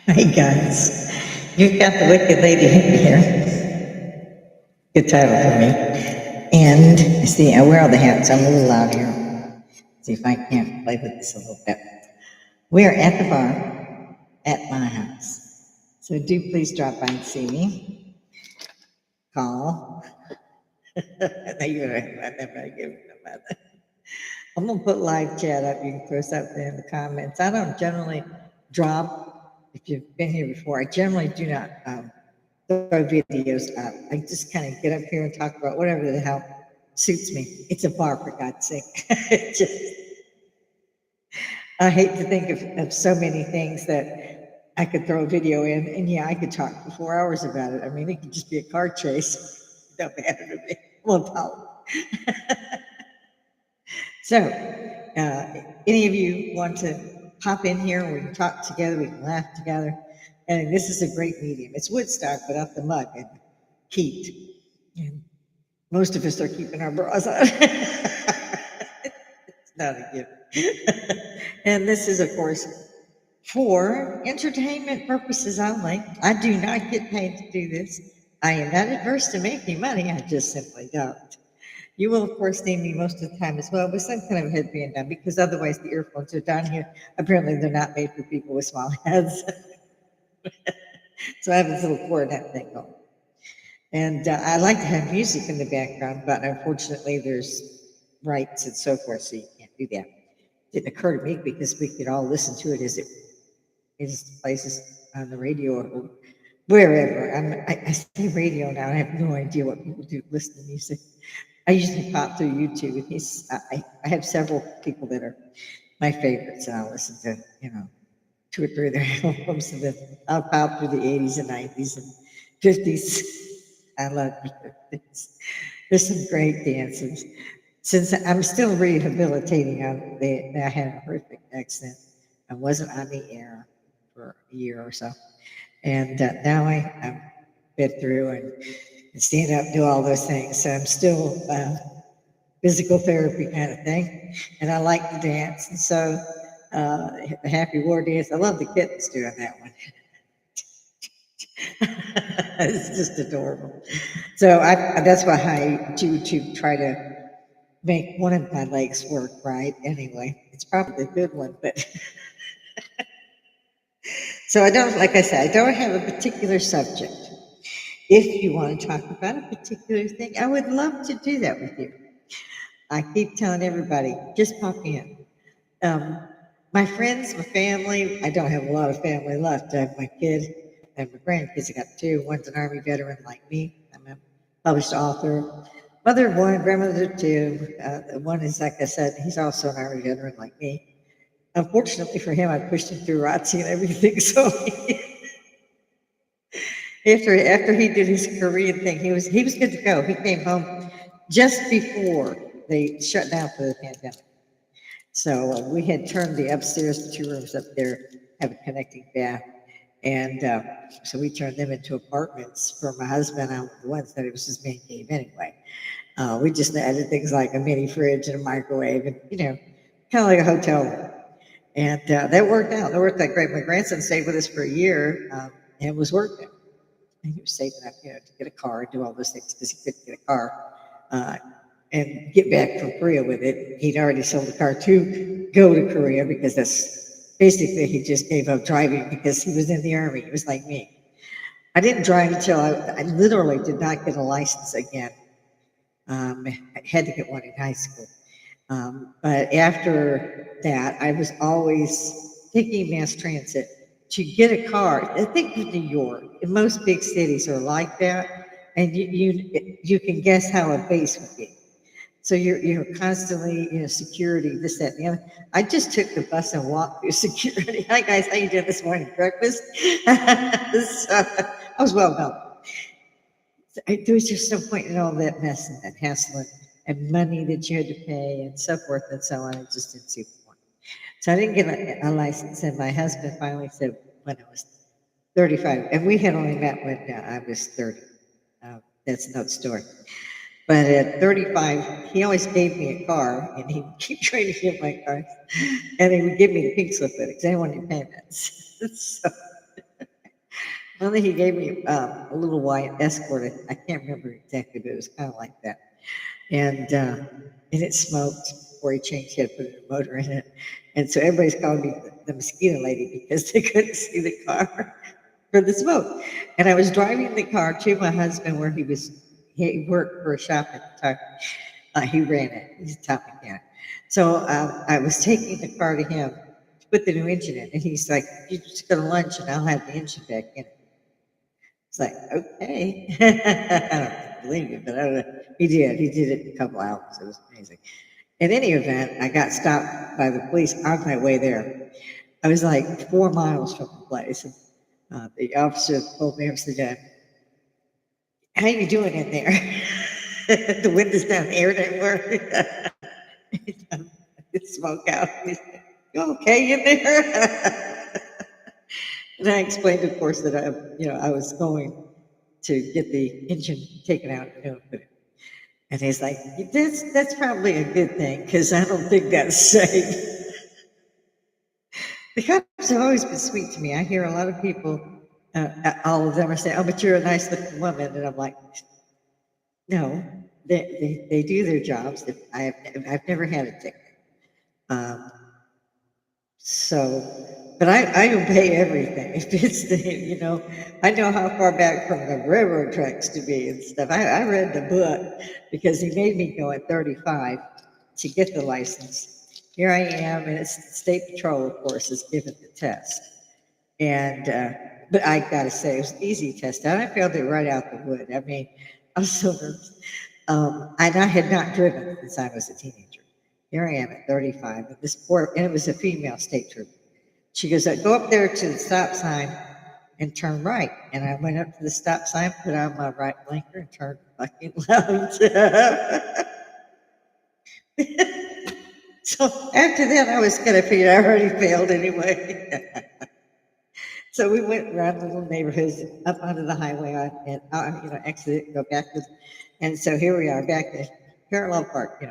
Hey guys, you've got the Wicked Lady Hippy here. Good title for me. And see, I wear all the hats. I'm a little loud here. See if I can't play with this a little bit. We are at the bar at my house. So do please drop by and see me. Call. Now you're gonna never give them about that. I'm gonna put live chat up. You can throw something in the comments. I don't generally drop. If you've been here before, I generally do not throw videos up. I just kind of get up here and talk about whatever the hell suits me. It's a bar, for God's sake. I hate to think of so many things that I could throw a video in, and yeah, I could talk for 4 hours about it. I mean, it could just be a car chase. Don't matter to me. Well, so, any of you want to pop in here? We can talk together, we can laugh together. And this is a great medium. It's Woodstock without the mud and heat. And most of us are keeping our bras on. It's not a given. And this is, of course, for entertainment purposes only. I do not get paid to do this. I am not adverse to making money, I just simply don't. You will, of course, see me most of the time as well with some kind of headband on, because otherwise the earphones are down here. Apparently, they're not made for people with small heads. So I have this little cornet thing going. And I like to have music in the background, but unfortunately, there's rights and so forth, so you can't do that. Didn't occur to me because we could all listen to it as it is places on the radio or wherever. I say radio now. I have no idea what people do listen to music. I usually pop through YouTube. I have several people that are my favorites, and I'll listen to, 2 or 3 of their albums, and then I'll pop through the 80s and 90s and 50s. I love the 50s. There's some great dances. Since I'm still rehabilitating, I had a horrific accident. I wasn't on the air for a year or so. And now I'm been through and stand up, do all those things. So I'm still physical therapy kind of thing. And I like to dance. And so the Happy War dance, I love the kittens doing that one. It's just adorable. So that's why I do to try to make one of my legs work right anyway. It's probably a good one, but so I don't, like I said, I don't have a particular subject. If you want to talk about a particular thing, I would love to do that with you. I keep telling everybody, just pop in. My friends, my family, I don't have a lot of family left. I have my kid, I have my grandkids. I got 2. One's an Army veteran like me. I'm a published author. Mother of 1, grandmother of 2. One is, like I said, he's also an Army veteran like me. Unfortunately for him, I pushed him through ROTC and everything. So after he did his Korean thing, he was good to go. He came home just before they shut down for the pandemic. So we had turned the upstairs, the 2 rooms up there, have a connecting bath. And so we turned them into apartments for my husband. The ones that it was his main cave anyway. We just added things like a mini fridge and a microwave and, kind of like a hotel room. And that worked out. That worked out great. My grandson stayed with us for a year and was working. And he was saving up, to get a car and do all those things because he couldn't get a car and get back from Korea with it. He'd already sold the car to go to Korea because that's basically he just gave up driving because he was in the Army. He was like me. I didn't drive until I literally did not get a license again. I had to get one in high school. But after that, I was always taking mass transit to get a car. I think in New York, in most big cities are like that, and you can guess how a base would be. So you're constantly, security, this, that, and the other. I just took the bus and walked through security. Hi guys, how you doing this morning? Breakfast? So, I was well known. There was just no point in all that mess and that hassle and money that you had to pay and so forth and so on. I just didn't see the point. So I didn't get a license, and my husband finally said when I was 35, and we had only met when I was 30. That's another story. But at 35, he always gave me a car, and he would keep trying to get my cars, and he would give me the pink slip with it because I didn't want any payments. So Only he gave me a little white Escort. I can't remember exactly, but it was kind of like that. And it smoked before he changed. He had put a motor in it, and so everybody's calling me the mosquito lady because they couldn't see the car for the smoke. And I was driving the car to my husband where he worked for a shop at the time. He ran it. He's a top mechanic. So I was taking the car to him to put the new engine in, and he's like, "You just go to lunch, and I'll have the engine back in." It's like, okay. I don't believe it, but I don't know. He did. He did it in a couple hours. It was amazing. In any event, I got stopped by the police on my way there. I was like 4 miles from the place. And, the officer pulled me up and said, "How you doing in there?" The windows down, the air didn't work. It smoke out. He said, "You okay in there?" And I explained, of course, that I was going to get the engine taken out and put it. And he's like, "That's probably a good thing because I don't think that's safe." The cops have always been sweet to me. I hear a lot of people, all of them are saying, "Oh, but you're a nice looking woman," and I'm like, "No, they do their jobs. I've never had a ticket." Um, So, but I obey everything. If it's I know how far back from the railroad tracks to be and stuff. I read the book because he made me go at 35 to get the license. Here I am, and it's State Patrol, of course, is giving the test. And, but I gotta say, it was an easy test. And I failed it right out the wood. I mean, I was so nervous. And I had not driven since I was a teenager. Here I am at 35, and and it was a female state trooper. She goes, "Go up there to the stop sign and turn right." And I went up to the stop sign, put on my right blinker, and turned fucking left. So after that, I was kind of figured I already failed anyway. So we went around little neighborhoods, up onto the highway, and exit, go backwards. And so here we are back at parallel park.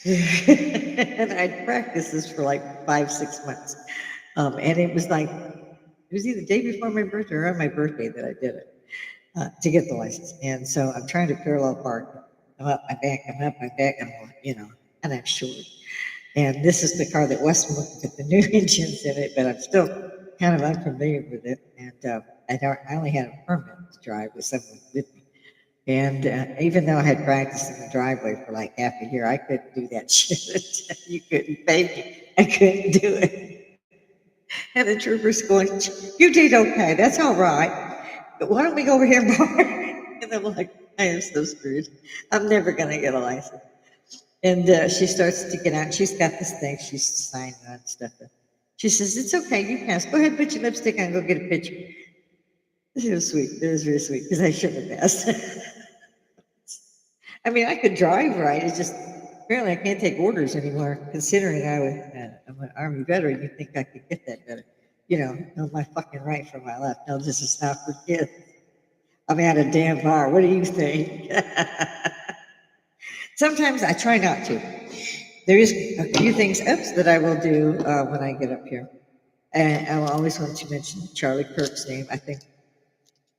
And I'd practiced this for like 5, 6 months. And it was like, it was either the day before my birthday or on my birthday that I did it to get the license. And so I'm trying to parallel park. I'm up my back, I'm up my back, and I'm short. And this is the car that was with the new engines in it, but I'm still kind of unfamiliar with it. And I only had a permit to drive with someone with me. And even though I had practiced in the driveway for like half a year, I couldn't do that shit. You couldn't pay me. I couldn't do it. And the trooper's going, "You did okay. That's all right. But why don't we go over here and park?" And I'm like, I am so screwed. I'm never going to get a license. And she starts to get out. She's got this thing. She's signing on stuff. She says, "It's okay. You pass. Go ahead, put your lipstick on. Go get a picture." It was sweet. It was very sweet because I shouldn't have passed. I mean, I could drive right. It's just apparently I can't take orders anymore. Considering I'm an Army veteran, you think I could get that better? Know my fucking right from my left. No, this is not for kids. I'm at a damn bar. What do you think? Sometimes I try not to. There is a few things else that I will do when I get up here. And I will always want to mention Charlie Kirk's name. I think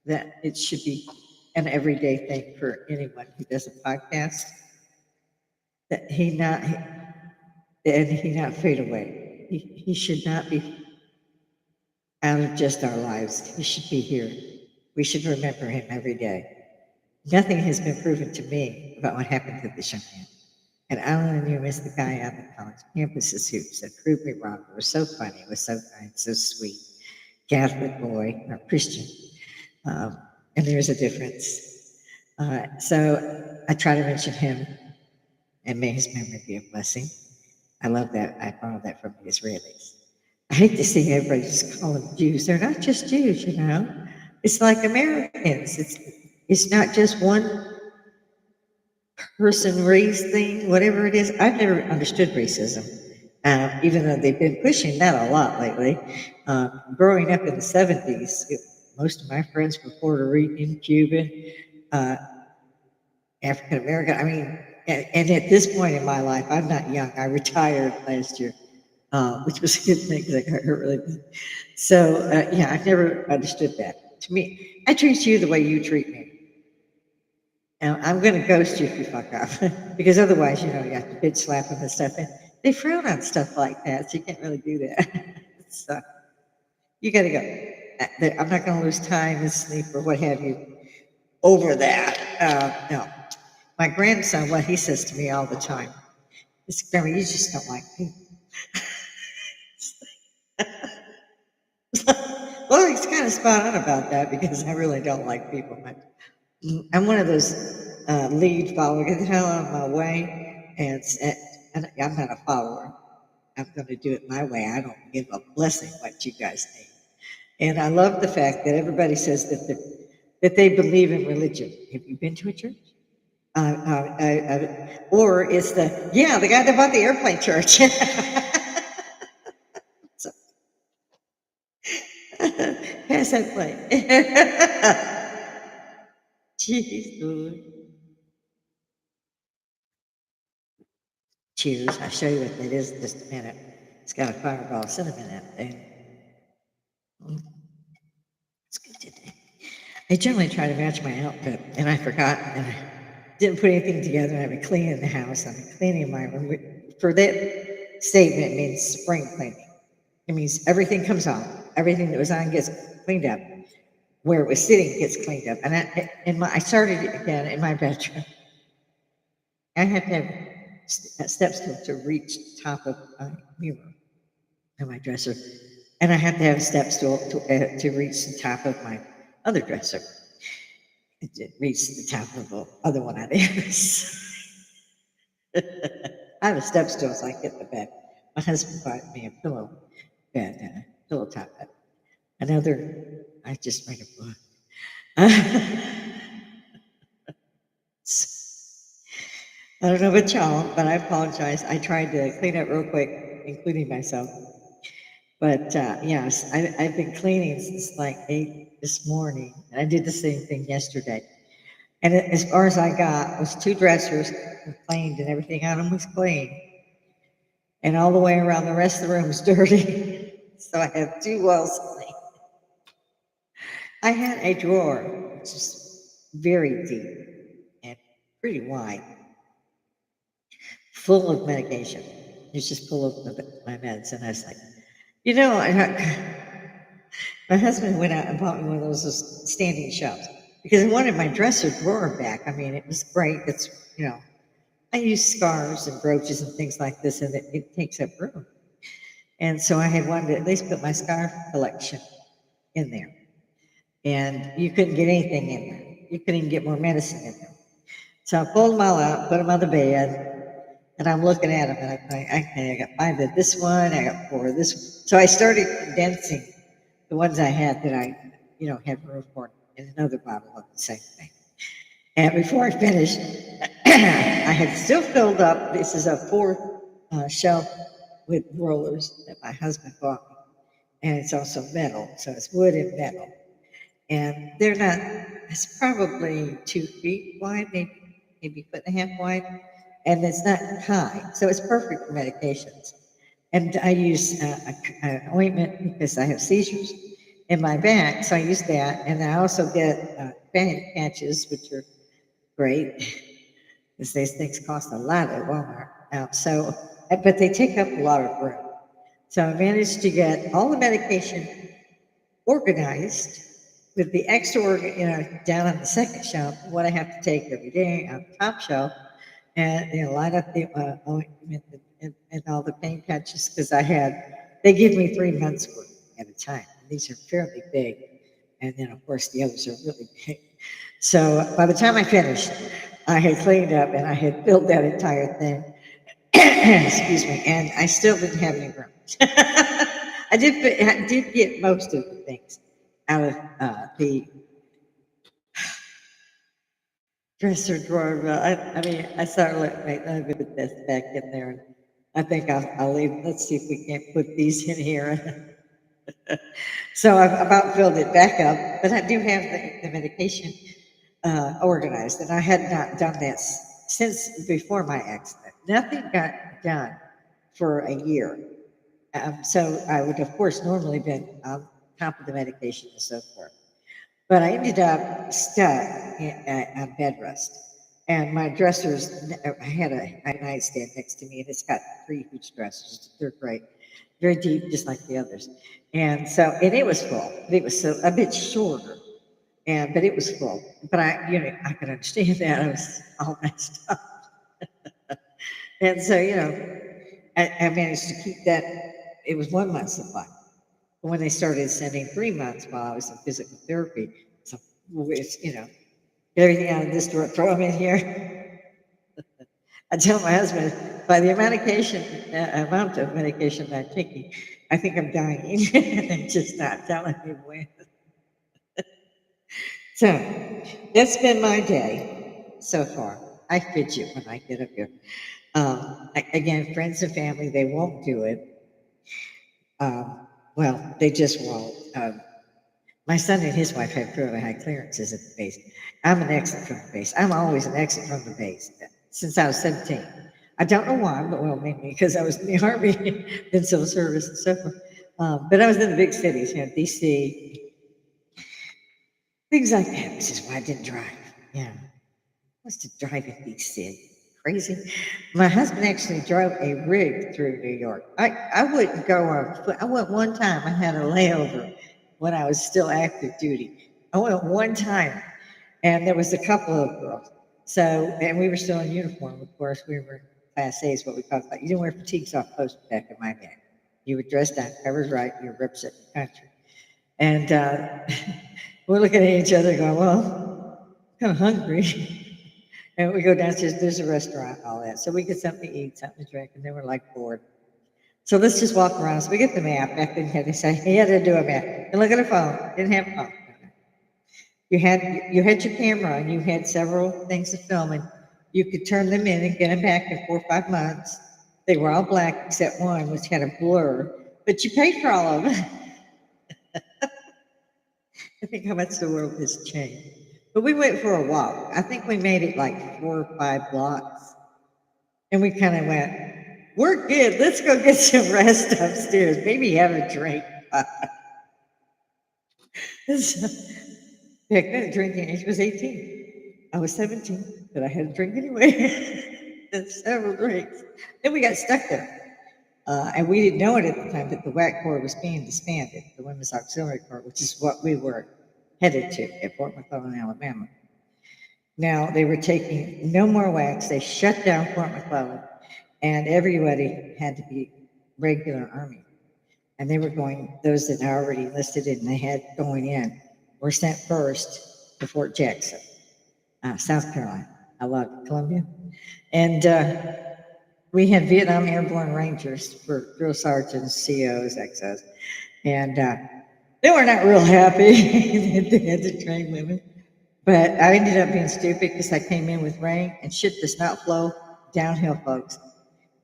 that it should be an everyday thing for anyone who does a podcast, that he not fade away. He should not be out of just our lives. He should be here. We should remember him every day. Nothing has been proven to me about what happened to this young man. And Alan and you is the guy on the college campuses who said, "Prove me wrong." It was so funny. It was so kind, so sweet. Catholic boy, or Christian. And there's a difference. So I try to mention him, and may his memory be a blessing. I love that. I borrowed that from the Israelis. I hate to see everybody just call them Jews. They're not just Jews. It's like Americans. It's not just one person race thing, whatever it is. I've never understood racism, even though they've been pushing that a lot lately. Growing up in the 70s, most of my friends were Puerto Rican, Cuban, uh, African American. I mean, and at this point in my life, I'm not young. I retired last year, which was a good thing because I got hurt really bad. So, yeah, I've never understood that. To me, I treat you the way you treat me. And I'm going to ghost you if you fuck up. Because otherwise, you have to bitch slap them and stuff. And they frown on stuff like that, so you can't really do that. So, you got to go. I'm not going to lose time and sleep or what have you over that. No. My grandson, what he says to me all the time is, Grandma, you just don't like people. Well, he's kind of spot on about that because I really don't like people. I'm one of those lead follower. Get the hell out of my way. And I'm not a follower. I'm going to do it my way. I don't give a blessing what you guys think. And I love the fact that everybody says that they believe in religion. Have you been to a church? Or it's the guy that bought the airplane church. So, pass that plane. Jeez, Lord. Cheers. I'll show you what that is in just a minute. It's got a fireball cinnamon in it. It's good today. I generally try to match my outfit, and I forgot, and I didn't put anything together. I've been cleaning the house. I've been cleaning my room. For that statement, it means spring cleaning. It means everything comes off. Everything that was on gets cleaned up. Where it was sitting gets cleaned up. And I started again in my bedroom. I had to have steps to reach the top of my mirror in my dresser, and I had to have steps to reach the top of my other dresser. It reached the top of the other one on the other side. I have a step stool so I can get in the bed. My husband bought me a pillow top bed. Another, I just read a book. I don't know about y'all, but I apologize. I tried to clean up real quick, including myself. But yes, I've been cleaning since like 8 this morning. And I did the same thing yesterday. And as far as I got was two dressers were cleaned and everything on them was clean. And all the way around the rest of the room was dirty. So I have two walls clean. I had a drawer, which is very deep and pretty wide, full of medication. It's just full of my meds. And I was like, my husband went out and bought me one of those standing shelves because I wanted my dresser drawer back. I mean, it was great. I use scarves and brooches and things like this, and it takes up room. And so I had wanted to at least put my scarf collection in there. And you couldn't get anything in there. You couldn't even get more medicine in there. So I pulled them all out, put them on the bed, and I'm looking at them, and I got 5 of this one, I got 4 of this one. So I started condensing the ones I had that I, had room for in another bottle of the same thing. And before I finished, I had still filled up. This is a 4 shelf with rollers that my husband bought me. And it's also metal, so it's wood and metal. And they're not, it's probably 2 feet wide, maybe a foot and a half wide. And it's not high, so it's perfect for medications. And I use an ointment because I have seizures in my back, so I use that. And I also get fanny patches, which are great because these things cost a lot at Walmart. But they take up a lot of room. So I managed to get all the medication organized with the extra down on the second shelf, what I have to take every day on the top shelf, and line up the ointment and all the pain patches because they give me 3 months worth at a time. And these are fairly big, and then of course the others are really big. So by the time I finished, I had cleaned up and I had filled that entire thing. Excuse me, and I still didn't have any room. I did get most of the things out of the dresser drawer. But I mean, I started let me put this back in there. And I think I'll leave. Let's see if we can't put these in here. So I've about filled it back up, but I do have the medication organized, and I had not done this since before my accident. Nothing got done for a year So I would, of course, normally been on top of the medication and so forth. But I ended up stuck on bed rest. And my dressers, I had a nightstand next to me, and it's got three huge dressers. They're great, very deep, just like the others. And so, and it was full. It was so a bit shorter, and but it was full. But I could understand that. I was all messed up, and so I managed to keep that. It was 1 month supply. But when they started sending 3 months while I was in physical therapy, so it's get everything out of this drawer, throw them in here. I tell my husband, by the amount of medication I'm taking, I think I'm dying. And I'm just not telling him when. So that's been my day so far. I fidget when I get up here. Again, friends and family, they won't do it. Well, they just won't. My son and his wife have fairly high clearances at the base. I'm an exit from the base. I'm always an exit from the base since I was 17. I don't know why, but well, maybe because I was in the Army, in civil service and so forth. But I was in the big cities, DC, things like that, which is why I didn't drive. Yeah, what's to drive in DC? Crazy. My husband actually drove a rig through New York. I wouldn't go on foot. I went one time. I had a layover when I was still active duty. I went one time, and there was a couple of girls. So, and we were still in uniform, of course. We were Class A, is what we called it. You didn't wear fatigues off post back in my day. You were dressed down, covers right, you were representing the country. And we're looking at each other going, well, I'm kind of hungry. And we go downstairs, there's a restaurant, all that. So we get something to eat, something to drink, and then we're like bored. So let's just walk around. So we get the map. Back then, they say, he had to do a map. And look at a phone. Didn't have a phone. You had your camera and you had several things to film, and you could turn them in and get them back in 4 or 5 months. They were all black except one, which had a blur, but you paid for all of them. I think how much the world has changed. But we went for a walk. I think we made it like 4 or 5 blocks. And we kind of went, we're good. Let's go get some rest upstairs. Maybe have a drink. Back then, drinking age was 18. I was 17, but I had a drink anyway. And several drinks. Then we got stuck there. And we didn't know it at the time that the WAC Corps was being disbanded, the Women's Auxiliary Corps, which is what we were headed to at Fort McClellan, Alabama. Now, they were taking no more WACs. They shut down Fort McClellan, and everybody had to be regular Army. And they were going, those that are already enlisted and they had going in were sent first to Fort Jackson, South Carolina. I love Columbia. And we had Vietnam Airborne Rangers for drill sergeants, COs, XOs. And they were not real happy that they had to train women. But I ended up being stupid because I came in with rank, and shit does not flow downhill, folks.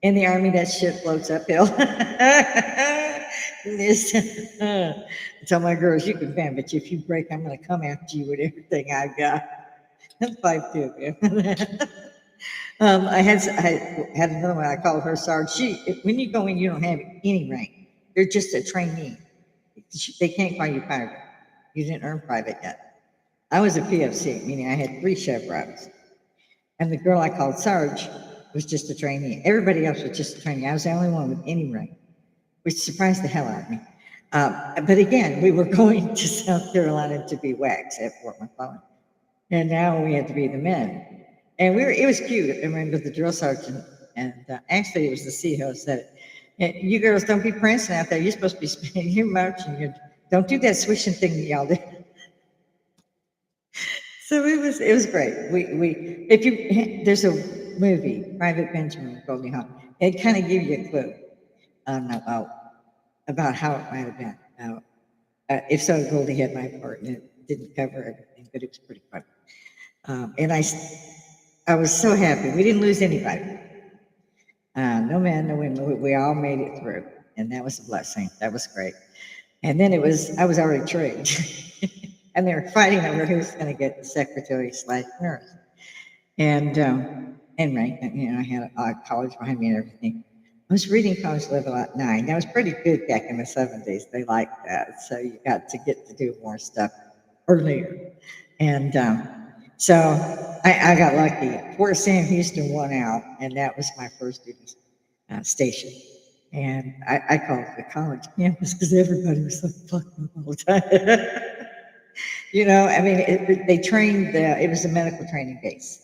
In the Army, that shit floats uphill. I tell my girls, you can fan, but if you break, I'm going to come after you with everything I've got. That's 5'2", man. I had another one. I called her Sarge. When you go in, you don't have any rank. You're just a trainee. They can't call you private. You didn't earn private yet. I was a PFC, meaning I had 3 chevrons. And the girl I called Sarge was just a trainee. Everybody else was just a trainee. I was the only one with any rank, which surprised the hell out of me. But again, we were going to South Carolina to be WACs at Fort McClellan. And now we had to be the men. And it was cute. I remember the drill sergeant, and actually it was the CO said it. You girls don't be prancing out there. You're supposed to be spinning your marching. Don't do that swishing thing that y'all do. So it was great. There's a movie, Private Benjamin with Goldie Hawn. It kind of gives you a clue about how it might have been. If so, Goldie had my part, and it didn't cover everything, but it was pretty fun. And I was so happy. We didn't lose anybody. No men, no women. We all made it through, and that was a blessing. That was great. And then I was already trained. And they were fighting over who's going to get the secretary/nurse. And rank, I had a college behind me and everything. I was reading College Level at 9. That was pretty good back in the 70s. They liked that. So you got to get to do more stuff earlier. And so I got lucky. Fort Sam Houston won out, and that was my first duty station. And I called it the college campus because everybody was so fucking all the time. I mean, they trained, it was a medical training base.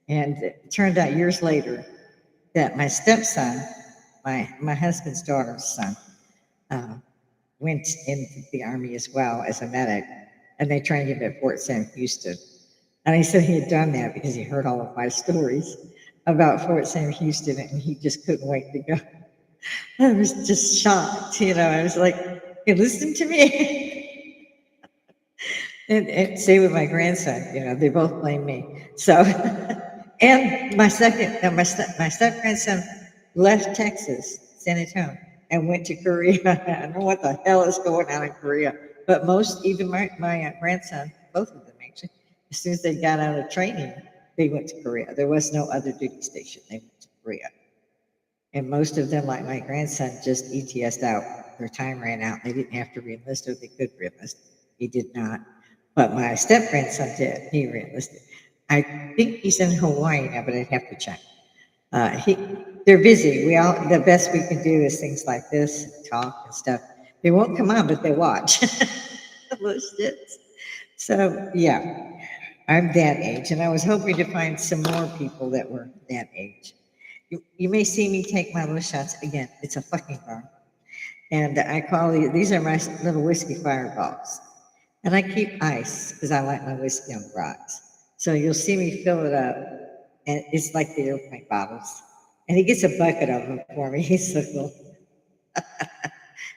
And it turned out years later that my stepson, my husband's daughter's son, uh, went into the Army as well as a medic, and they trained him at Fort Sam Houston. And he said he had done that because he heard all of my stories about Fort Sam Houston, and he just couldn't wait to go. I was just shocked, I was like, "You listen to me." And same with my grandson, they both blame me. So, and my second, no, my step grandson left Texas, San Antonio, and went to Korea. I don't know what the hell is going on in Korea, but even my grandson, both of them actually, as soon as they got out of training, they went to Korea. There was no other duty station. They went to Korea. And most of them, like my grandson, just ETS'd out. Their time ran out. They didn't have to reenlist, or they could reenlist. He did not. But my step grandson did. He reenlisted. I think he's in Hawaii now, but I'd have to check. They're busy. The best we can do is things like this, talk and stuff. They won't come on, but they watch. Those shits. So yeah, I'm that age, and I was hoping to find some more people that were that age. You may see me take my little shots again. It's a fucking bar, and I call these are my little whiskey fireballs, and I keep ice because I like my whiskey on the rocks. So you'll see me fill it up, and it's like the airplane bottles. And he gets a bucket of them for me. He's so cool.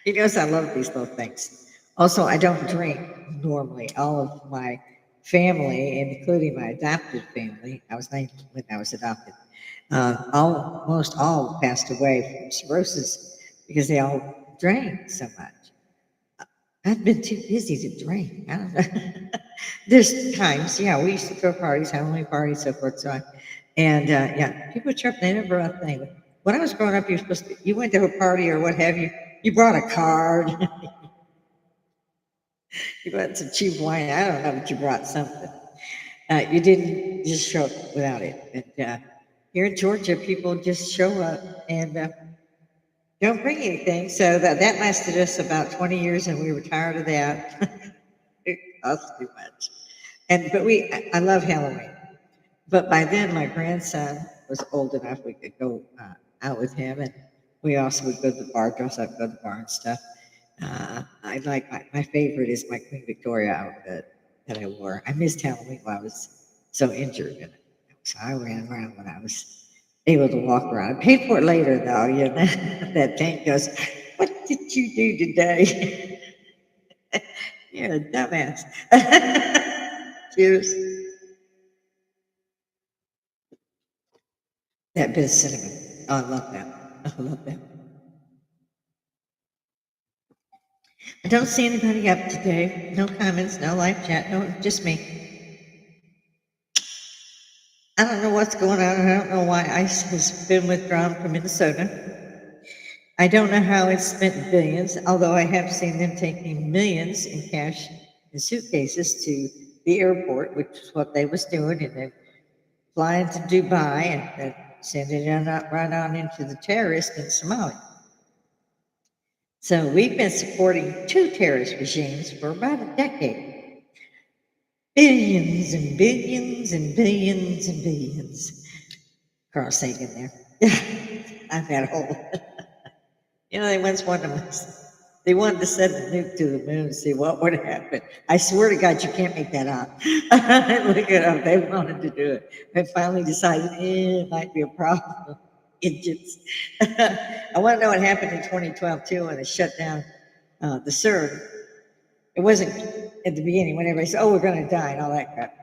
He knows I love these little things. Also, I don't drink normally. All of my family, including my adopted family, I was named when I was adopted, almost all passed away from cirrhosis because they all drank so much. I've been too busy to drink. I don't know. There's times, yeah, we used to throw parties, Halloween parties, so forth, so on. And yeah, people trip, they never brought a thing. When I was growing up, you went to a party or what have you, you brought a card, you brought some cheap wine, I don't know, but you brought something. You didn't just show up without it. And here in Georgia, people just show up and don't bring anything. So that lasted us about 20 years, and we were tired of that. It costs too much. I love Halloween. But by then, my grandson was old enough we could go out with him, and we also would go to the bar, dress up, go to the bar and stuff. I like my favorite is my Queen Victoria outfit that I wore. I missed Halloween while I was so injured in it, so I ran around when I was able to walk around. I paid for it later, though. That tank goes, "What did you do today?" You're a dumbass. Cheers. That bit of cinnamon. Oh, I love that. I love that. I don't see anybody up today. No comments, no live chat, no, just me. I don't know what's going on. I don't know why ICE has been withdrawn from Minnesota. I don't know how it's spent billions, although I have seen them taking millions in cash in suitcases to the airport, which is what they was doing, and then flying to Dubai and sending it right on into the terrorists in Somalia. So we've been supporting two terrorist regimes for about a decade. Billions and billions and billions and billions. Carl Sagan there. I've had a whole. They once they wanted to send a nuke to the moon and see what would happen. I swear to God, you can't make that up. Look it up. They wanted to do it. I finally decided it might be a problem. Idiots. I want to know what happened in 2012 too when they shut down the CERN. It wasn't at the beginning when everybody said, "Oh, we're going to die" and all that crap.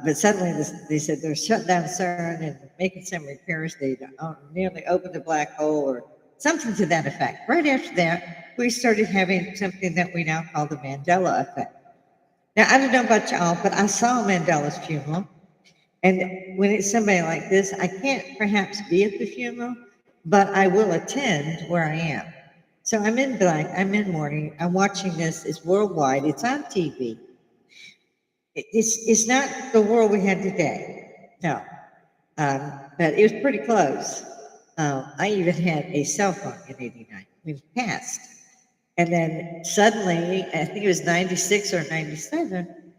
But suddenly they said they're shutting down CERN and making some repairs. They nearly opened the black hole or something to that effect. Right after that, we started having something that we now call the Mandela effect. Now, I don't know about y'all, but I saw Mandela's funeral. And when it's somebody like this, I can't perhaps be at the funeral, but I will attend where I am. So I'm in black, I'm in mourning, I'm watching this, it's worldwide, it's on TV. It's not the world we had today, no, but it was pretty close. I even had a cell phone in '89. We passed. And then suddenly, I think it was 96 or 97,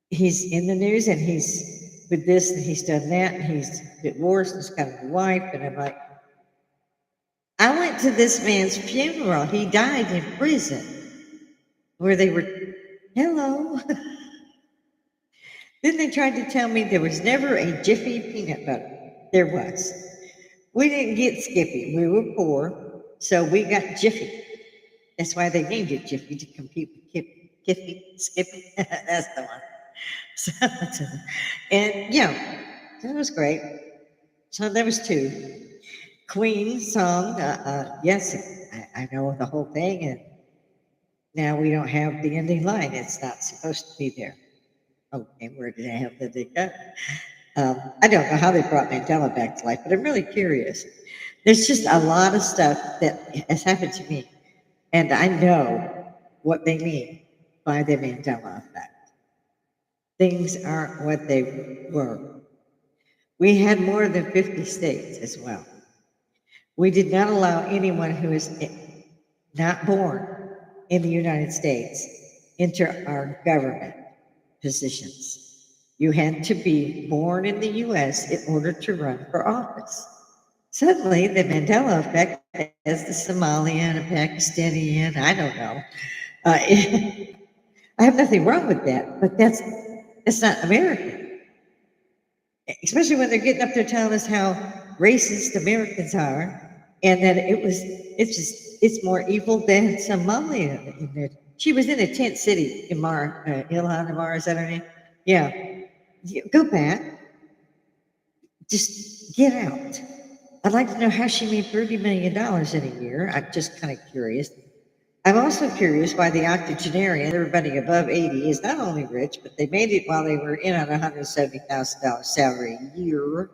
he's in the news and he's with this and he's done that and he's divorced and he's got a wife. And I'm like, I went to this man's funeral. He died in prison where they were, hello. Then they tried to tell me there was never a Jiffy peanut butter. There was. We didn't get Skippy. We were poor, so we got Jiffy. That's why they named it Jiffy, to compete with Kiffy, Skippy. That's the one. So, and yeah, that was great. So there was two. Queen song, yes, I know the whole thing, and now we don't have the ending line. It's not supposed to be there. Okay, where did I have the go? I don't know how they brought Mandela back to life, but I'm really curious. There's just a lot of stuff that has happened to me, and I know what they mean by the Mandela effect. Things aren't what they were. We had more than 50 states as well. We did not allow anyone who is not born in the United States into our government positions. You had to be born in the US in order to run for office. Suddenly, the Mandela effect, as the Somalian, a Pakistani, I don't know. I have nothing wrong with that, but that's not American. Especially when they're getting up there telling us how racist Americans are, and that it's more evil than Somalia. She was in a tent city, Ilhan Amar, is that her name? Yeah. Go back, just get out. I'd like to know how she made $30 million in a year. I'm just kind of curious. I'm also curious why the octogenarian, everybody above 80, is not only rich, but they made it while they were in on $170,000 salary a year,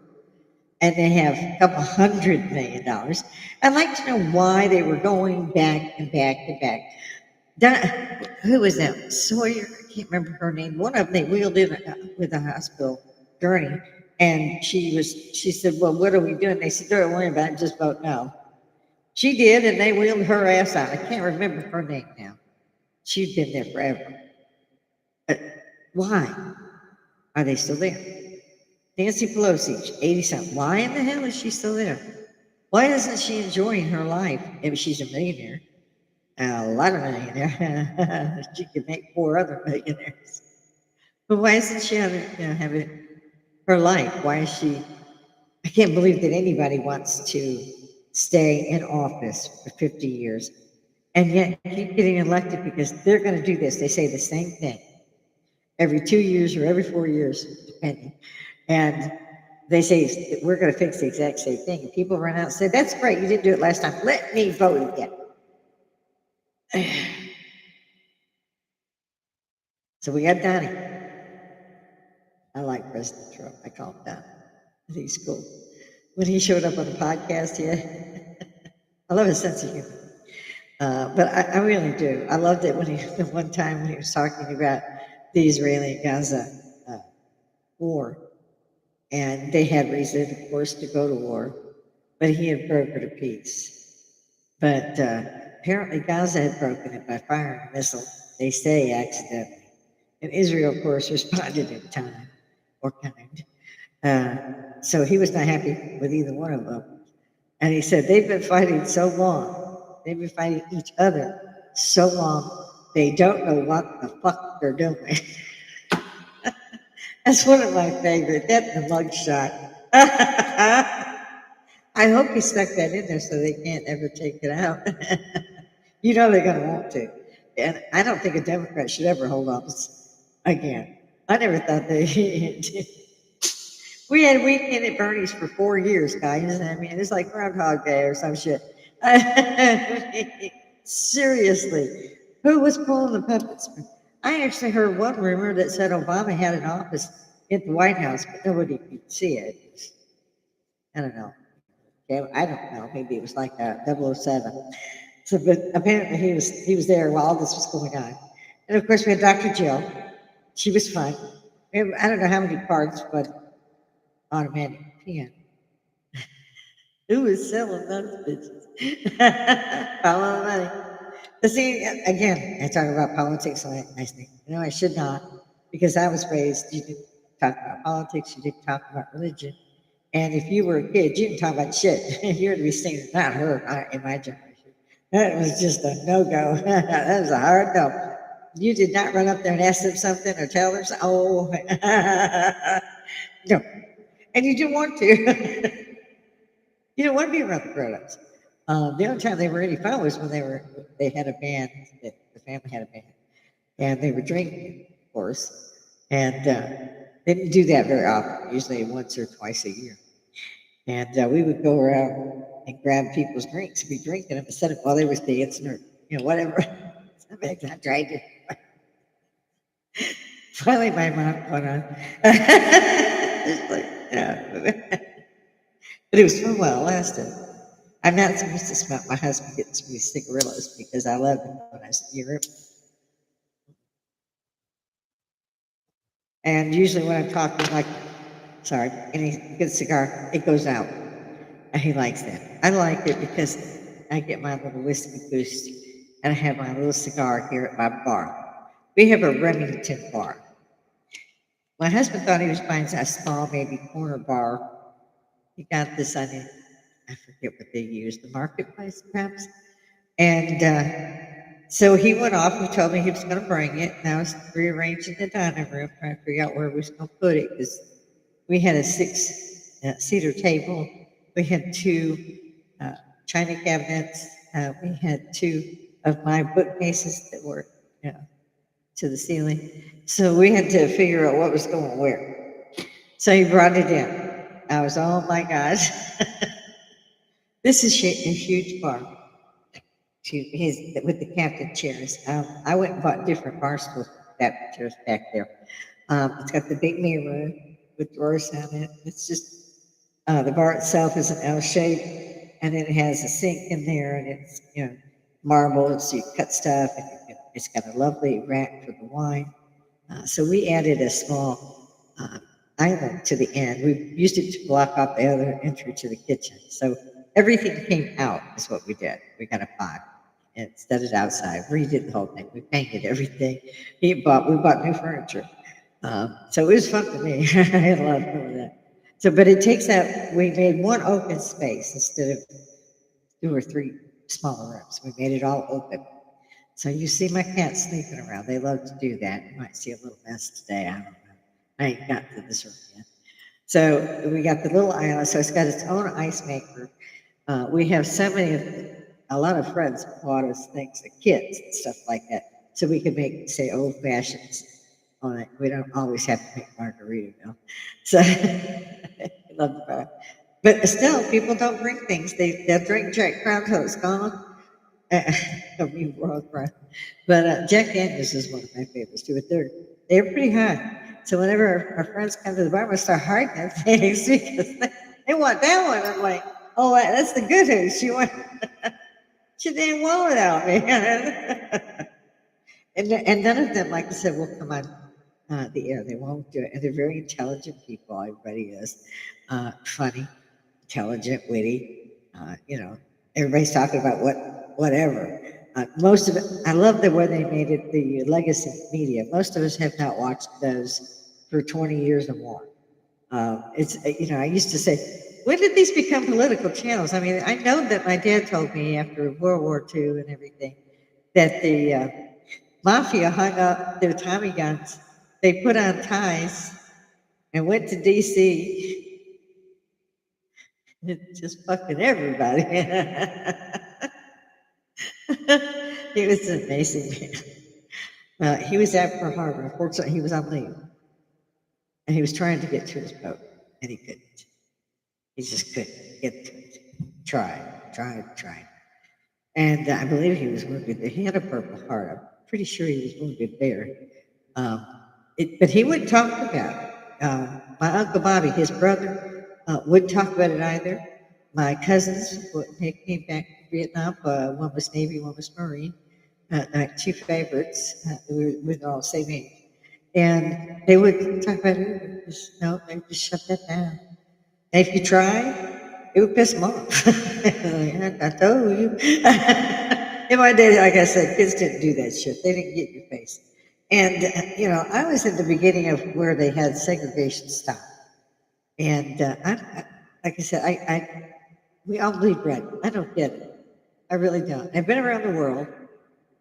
and they have a couple $100 million. I'd like to know why they were going back and back and back. Who was that? Sawyer? I can't remember her name. One of them they wheeled in with a hospital gurney, and she said, "Well, what are we doing?" They said, "Don't worry about it. Just vote no." She did, and they wheeled her ass out. I can't remember her name now. She'd been there forever. But why are they still there? Nancy Pelosi, 80 something. Why in the hell is she still there? Why isn't she enjoying her life? Maybe she's a millionaire. A lot of millionaires. She could make 4 other millionaires. But why isn't she having her life? Why is she? I can't believe that anybody wants to stay in office for 50 years and yet keep getting elected because they're going to do this. They say the same thing every 2 years or every 4 years, depending. And they say, we're going to fix the exact same thing. And people run out and say, that's great, you didn't do it last time. Let me vote again. So we got Donnie. I like President Trump. I call him Donnie. I think he's cool. When he showed up on the podcast here, I love his sense of humor. But I really do. I loved it when the one time when he was talking about the Israeli Gaza war. And they had reason, of course, to go to war, but he had brokered a peace. But apparently Gaza had broken it by firing a missile, they say accidentally. And Israel, of course, responded in time or kind. So he was not happy with either one of them. And he said, they've been fighting so long. They've been fighting each other so long, they don't know what the fuck they're doing. That's one of my favorite. That's the mugshot. I hope he stuck that in there so they can't ever take it out. You know they're going to want to. And I don't think a Democrat should ever hold office again. I never thought they. We had Weekend at Bernie's for 4 years, guys. I mean, it's like Groundhog Day or some shit. Seriously, who was pulling the puppets? I actually heard one rumor that said Obama had an office at the White House, but nobody could see it. I don't know. Okay, I don't know. Maybe it was like a 007. So, but apparently he was there while all this was going on. And of course, we had Dr. Jill. She was fun. I don't know how many parts, but automatic piano. Who was selling those bitches? Follow the money. But see, again, I talk about politics, and I think, I should not, because I was raised, you didn't talk about politics, you didn't talk about religion. And if you were a kid, you didn't talk about shit. You're to be seen, not her, in my generation. That was just a no go. That was a hard no. You did not run up there and ask them something or tell them, oh, no. And you didn't want to. You don't want to be around the grown-ups. The only time they were any fun was when they had a band. The family had a band, and they were drinking, of course, and they didn't do that very often. Usually once or twice a year. And we would go around and grab people's drinks and be drinking them instead of while they was dancing or whatever. Sometimes I tried to. Finally, my mom caught on. It's like, but it was fun while it lasted. I'm not supposed to smoke. My husband gets me cigarillos because I loved them when I was in Europe. And usually when I'm talking, like, sorry, any good cigar, it goes out. And he likes that. I like it because I get my little whiskey boost and I have my little cigar here at my bar. We have a Remington bar. My husband thought he was buying a small, maybe corner bar. He got this on it. I forget what they use, the marketplace perhaps. And so he went off and told me he was going to bring it. And I was rearranging the dining room, trying to figure out where we was going to put it because we had a six-seater table. We had two china cabinets. We had two of my bookcases that were to the ceiling. So we had to figure out what was going where. So he brought it in. I was, oh my gosh. This is a huge bar. He's with the captain chairs. I went and bought different bar stools, captain chairs back there. It's got the big mirror with drawers on it. It's just the bar itself is an L shape, and then it has a sink in there, and it's marble, so you cut stuff, and it's got a lovely rack for the wine. So we added a small island to the end. We used it to block off the other entry to the kitchen. So everything came out is what we did. We got a pot and set it outside. Redid the whole thing. We painted everything. We bought new furniture. So it was fun for me. I had a lot of fun with that. So, but it takes out. We made one open space instead of two or three smaller rooms. We made it all open. So you see my cats sleeping around. They love to do that. You might see a little mess today. I don't know. I ain't got to this room yet. So we got the little island. So it's got its own ice maker. We have a lot of friends bought us things, like kits and stuff like that, so we could make, say, old fashions on it. We don't always have to make Margaritaville. So I love the bar. But still, people don't drink things. They'll drink Jack Crown till it's gone. Don't be wrong, right? But Jack Daniels is one of my favorites too. But they're pretty high. So whenever our friends come to the bar, we start hiding their things because they want that one. I'm like, oh, that's the good news. She didn't want without me. and none of them, like I said, will come on the air. They won't do it. And they're very intelligent people. Everybody is funny, intelligent, witty. Everybody's talking about whatever. Most of it, I love the way they made it the legacy media. Most of us have not watched those for 20 years or more. I used to say, when did these become political channels? I mean, I know that my dad told me after World War II and everything that the mafia hung up their Tommy guns. They put on ties and went to D.C. Just fucking everybody. He was an amazing man. He was at Pearl Harbor. Unfortunately, he was on leave. And he was trying to get to his boat, and he couldn't. He just couldn't get to it. Tried. And I believe he was wounded. He had a Purple Heart. I'm pretty sure he was wounded there. Um, but he wouldn't talk about it. My Uncle Bobby, his brother, wouldn't talk about it either. My cousins, they came back from Vietnam. One was Navy, one was Marine. My two favorites, we were all the same age. And they would talk about it. Just, no, they just shut that down. And if you try, it would piss them off. I told you. In my day, like I said, kids didn't do that shit. They didn't get in your face. And, I was at the beginning of where they had segregation stop. And like I said, we all bleed red. I don't get it. I really don't. I've been around the world.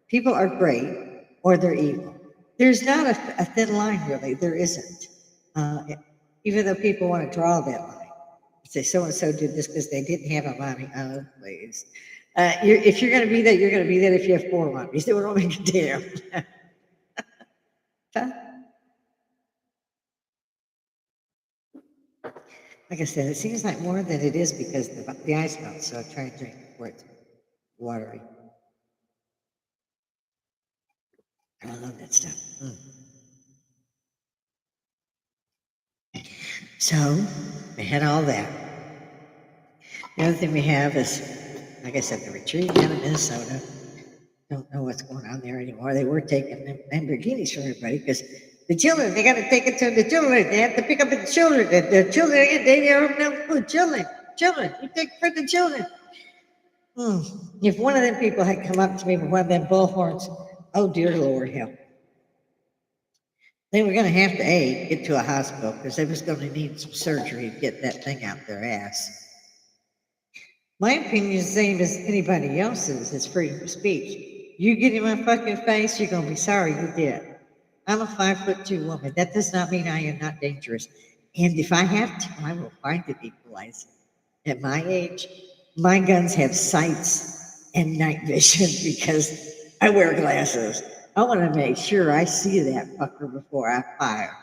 People are great or they're evil. There's not a thin line, really. There isn't. Uh, Even though people want to draw that line. Say so and so did this because they didn't have a mommy. Oh, please. If you're going to be that, you're going to be that if you have four mommies. They don't make a damn. Like I said, it seems like more than it is because the ice melts. So I try to drink before it's watery. I love that stuff. So we had all that. The other thing we have is, like I said, the retreat down in Minnesota. Don't know what's going on there anymore. They were taking Lamborghinis from everybody because the children, they got to take it to the children. They have to pick up the children. The children, they don't know food. Children, you take for the children. If one of them people had come up to me with one of them bullhorns, oh dear Lord, help. They were going to have to get to a hospital because they was going to need some surgery to get that thing out their ass. My opinion is the same as anybody else's. It's freedom of speech. You get in my fucking face, you're going to be sorry you did. I'm a 5'2" woman. That does not mean I am not dangerous. And if I have to, I will find an equalizer. At my age, my guns have sights and night vision because I wear glasses. I want to make sure I see that fucker before I fire.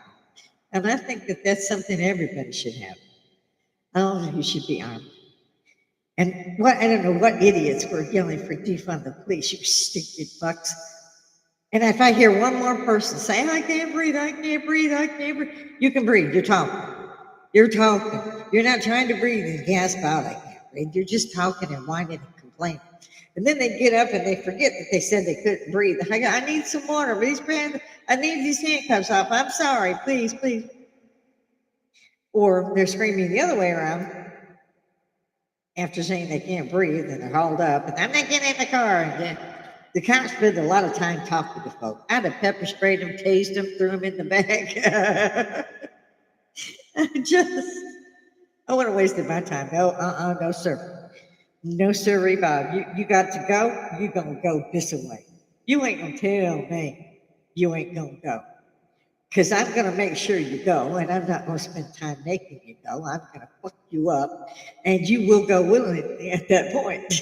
And I think that that's something everybody should have. I don't think you should be armed. And I don't know what idiots were yelling for defund the police, you stupid fucks. And if I hear one more person say, I can't breathe, I can't breathe, I can't breathe, you can breathe, you're talking. You're talking. You're not trying to breathe and gasp out, I can't breathe. You're just talking and whining and complaining. And then they get up and they forget that they said they couldn't breathe. I need some water, I need these handcuffs off. I'm sorry, please, please. Or they're screaming the other way around after saying they can't breathe and they're hauled up and I'm not getting in the car. And then the cops spend a lot of time talking to folks. I'd have pepper sprayed them, tased them, threw them in the back. I wouldn't have wasted my time. No, sir. No, sir, Bob. You got to go, you're going to go this way. You ain't going to tell me you ain't going to go. Because I'm going to make sure you go, and I'm not going to spend time making you go. I'm going to fuck you up, and you will go willingly at that point.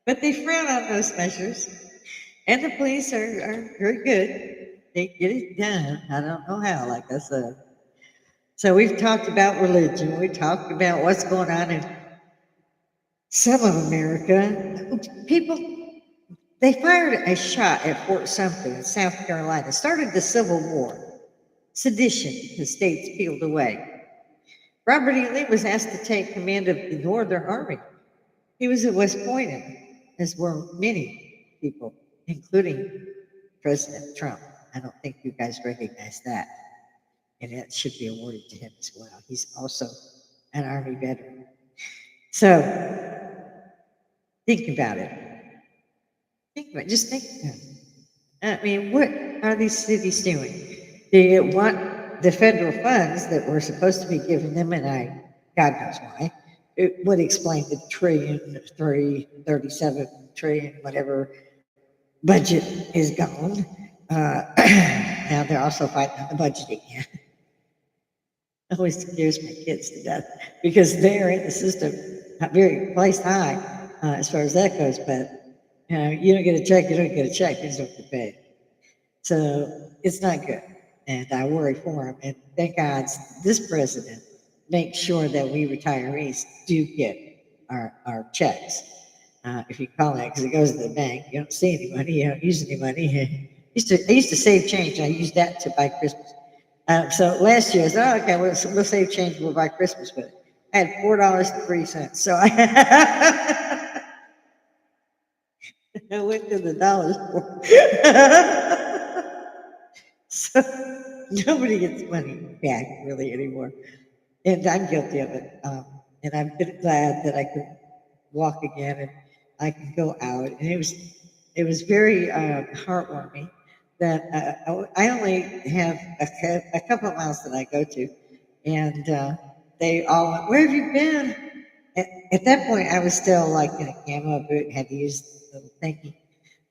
But they frown on those measures, and the police are very good. They get it done. I don't know how, like I said. So we've talked about religion. We talked about what's going on in some of America. People, they fired a shot at Fort Sumter in South Carolina, started the Civil War. Sedition, the states peeled away. Robert E. Lee was asked to take command of the Northern Army. He was at West Point, as were many people, including President Trump. I don't think you guys recognize that. And that should be awarded to him as well. He's also an Army veteran. So, think about it. Just think about it. I mean, what are these cities doing? They want the federal funds that were supposed to be given them, and God knows why. It would explain the 37 trillion, whatever budget is gone. Now they're also fighting on the budget again. Always scares my kids to death because they're in the system, very placed high as far as that goes. But you don't get a check, you don't get a check, you just don't get paid. So it's not good, and I worry for them. And thank God this president makes sure that we retirees do get our checks. If you call that, because it goes to the bank, you don't see any money, you don't use any money. I used to save change. I used that to buy Christmas. So last year, I said, oh, okay, we'll save change, we'll buy Christmas with it. had $4.03. So I, I went to the dollar store. So nobody gets money back really anymore. And I'm guilty of it. And I'm glad that I could walk again and I could go out. And it was very heartwarming that I only have a couple of miles that I go to, and they all went, "Where have you been?" At that point, I was still like in a camo boot, had to use the little thingy.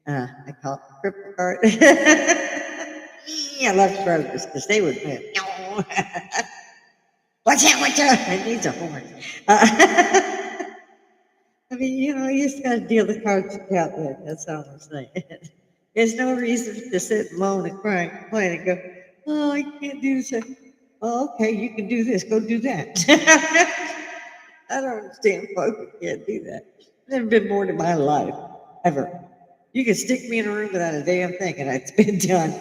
I call it the cripple cart. I love Kroger's because they would move. Watch out, watch out. It needs a horn. I mean, you just got to deal the cards out with. That's all I'm saying. There's no reason to sit and moan and cry and complain and go, oh, I can't do this. Oh, okay, you can do this. Go do that. I don't understand folks who can't do that. Never been bored in my life, ever. You could stick me in a room without a damn thing and it's been done.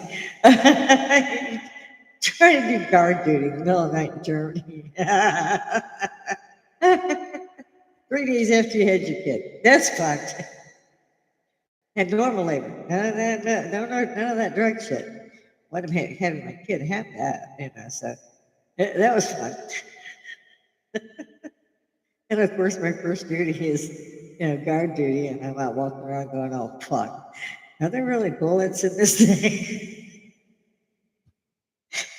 Trying to do guard duty in the middle of the night in Germany. 3 days after you had your kid. That's fucked. Had normal labor. None of that drug shit. What am having my kid have that, so that was fun. And of course, my first duty is, guard duty, and I'm out walking around going, oh, fuck. Are there really bullets in this thing?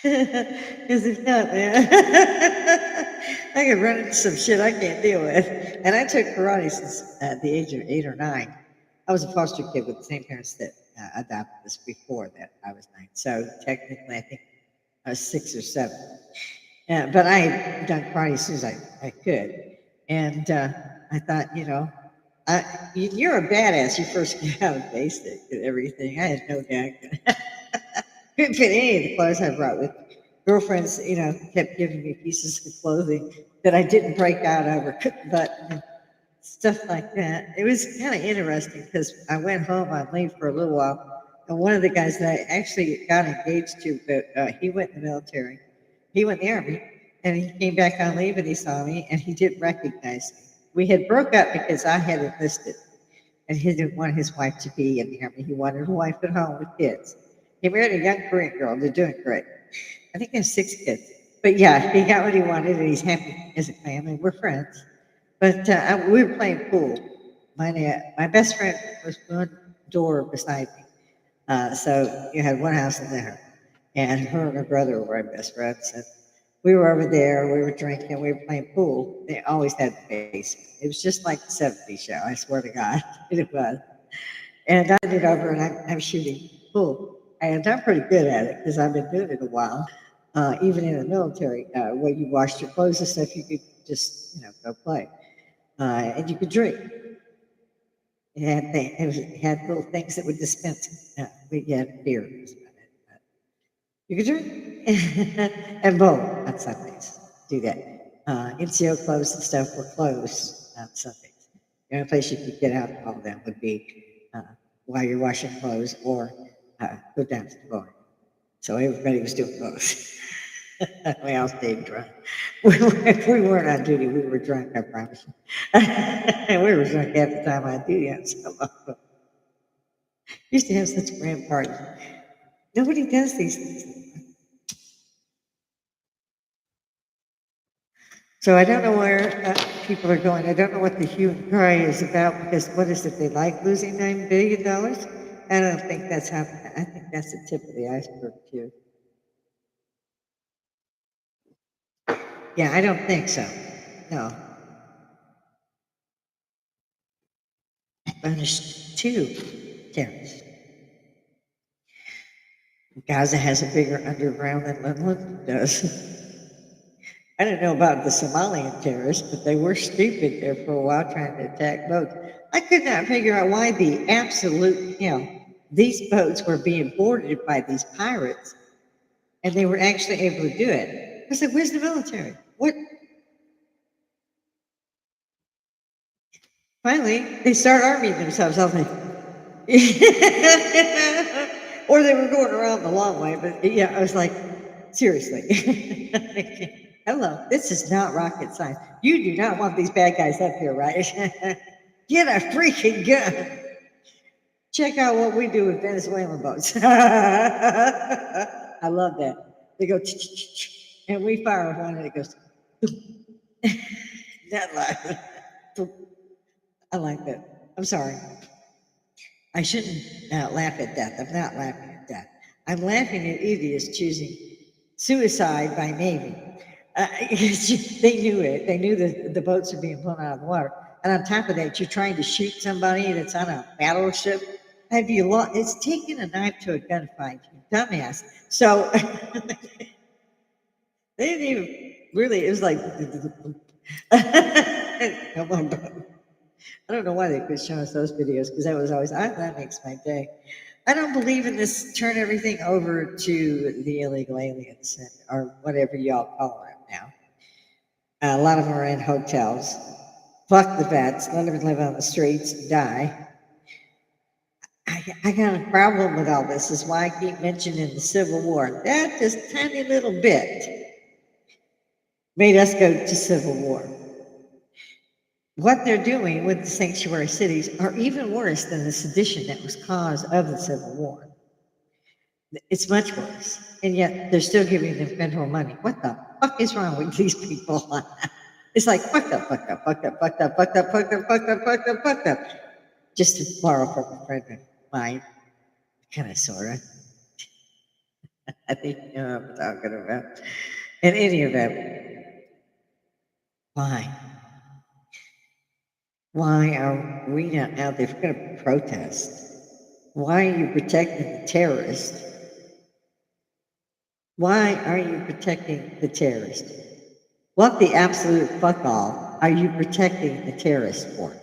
Because if not, man, I could run into some shit I can't deal with. And I took karate since the age of 8 or 9. I was a foster kid with the same parents that adopted us before that I was 9. So technically, I think I was 6 or 7. But I had done karate as soon as I could. And I thought, you're a badass. You first get out of basic and everything. I had no doubt. Couldn't fit any of the clothes I brought with me. Girlfriends, kept giving me pieces of clothing that I didn't break out of or couldn't button and stuff like that. It was kind of interesting because I went home on leave for a little while, and one of the guys that I actually got engaged to, but he went in the military. He went in the army, and he came back on leave and he saw me, and he didn't recognize me. We had broke up because I had enlisted, and he didn't want his wife to be in the army. He wanted a wife at home with kids. He married a young Korean girl. They're doing great. I think they have 6 kids. But yeah, he got what he wanted, and he's happy as a family. We're friends. But we were playing pool. My best friend was one door beside me. So you had one house in there. And her and her brother were my best friends. And we were over there, we were drinking, we were playing pool. They always had the basement. It was just like the 70s show, I swear to God. It was. And I did over and I'm shooting pool. And I'm pretty good at it because I've been doing it a while. Even in the military, where you washed your clothes and stuff, you could just, go play. And you could drink. It had little things that would dispense. We had beer. You could drink and bowl on Sundays. Do that. NCO clubs and stuff were closed on Sundays. The only place you could get alcohol then would be while you're washing clothes or go down to the bar. So everybody was doing both. We all stayed drunk. If we weren't on duty, we were drunk, I promise you. And we were drunk half the time on duty on some of them. Used to have such grand parties. Nobody does these things. So I don't know where people are going. I don't know what the hue and cry is about because what is it? They like losing $9 billion? I don't think that's happening. I think that's the tip of the iceberg, too. Yeah, I don't think so. No. Punished 2 terrorists. Gaza has a bigger underground than London does. I don't know about the Somalian terrorists, but they were stupid there for a while trying to attack boats. I could not figure out why the absolute hell these boats were being boarded by these pirates, and they were actually able to do it. I said, where's the military? What? Finally, they start arming themselves. I was like, or they were going around the long way, but yeah, I was like, seriously. Hello, this is not rocket science. You do not want these bad guys up here, right? Get a freaking gun. Check out what we do with Venezuelan boats. I love that. They go, and we fire one and it goes, that laugh. I like that. I'm sorry. I shouldn't laugh at death. I'm not laughing at death. I'm laughing at idiots choosing suicide by Navy. They knew it. They knew that the boats are being blown out of the water. And on top of that, you're trying to shoot somebody that's on a battleship. Have you lost? It's taking a knife to a gunfight, you dumbass. So they didn't even really, it was like, come on, bro. I don't know why they quit showing us those videos because that was always, that makes my day. I don't believe in this turn everything over to the illegal aliens or whatever y'all call them now. A lot of them are in hotels. Fuck the vets, let them live on the streets and die. I got a problem with all this, is why I keep mentioning the Civil War. That just tiny little bit made us go to Civil War. What they're doing with the sanctuary cities are even worse than the sedition that was cause of the Civil War. It's much worse, and yet they're still giving them federal money. What the fuck is wrong with these people? It's like fucked up, fucked up, fucked up, fucked up, fucked up, fucked up, fucked up, fucked up, fucked up. Just to borrow from a friend of mine, kind of, sort of. I think you know what I'm talking about. In any event, why? Why are we not out there? If we're going to protest, why are you protecting the terrorists? Why are you protecting the terrorists? What the absolute fuck all are you protecting the terrorists for?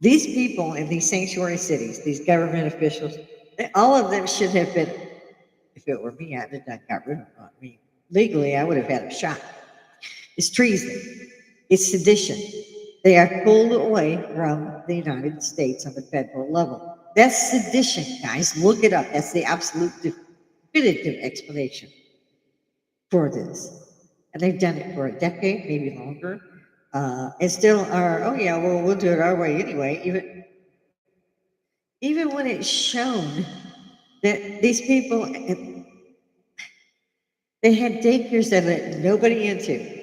These people in these sanctuary cities, these government officials, all of them should have been, if it were me, I'd have done got rid of them. I mean, legally, I would have had them shot. It's treason. It's sedition. They are pulled away from the United States on the federal level. That's sedition, guys. Look it up. That's the absolute definitive explanation for this. And they've done it for a decade, maybe longer. And still are, oh yeah, well, we'll do it our way anyway. Even when it's shown that these people, they had daycares that let nobody into.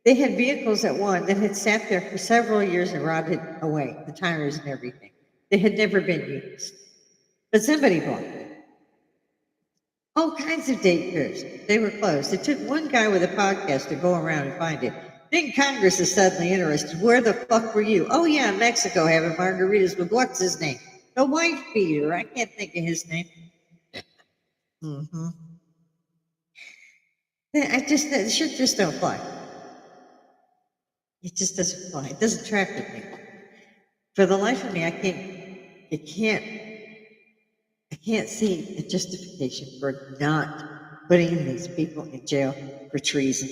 They had vehicles at one that had sat there for several years and rotted away, the tires and everything. They had never been used. But somebody bought them. All kinds of daycares. They were closed. It took one guy with a podcast to go around and find it. Then Congress is suddenly interested. Where the fuck were you? Oh, yeah, Mexico having margaritas with what's his name? The wife beater. I can't think of his name. Mm-hmm. That shit just don't fly. It just doesn't fly. It doesn't track with me. For the life of me, I can't see a justification for not putting these people in jail for treason,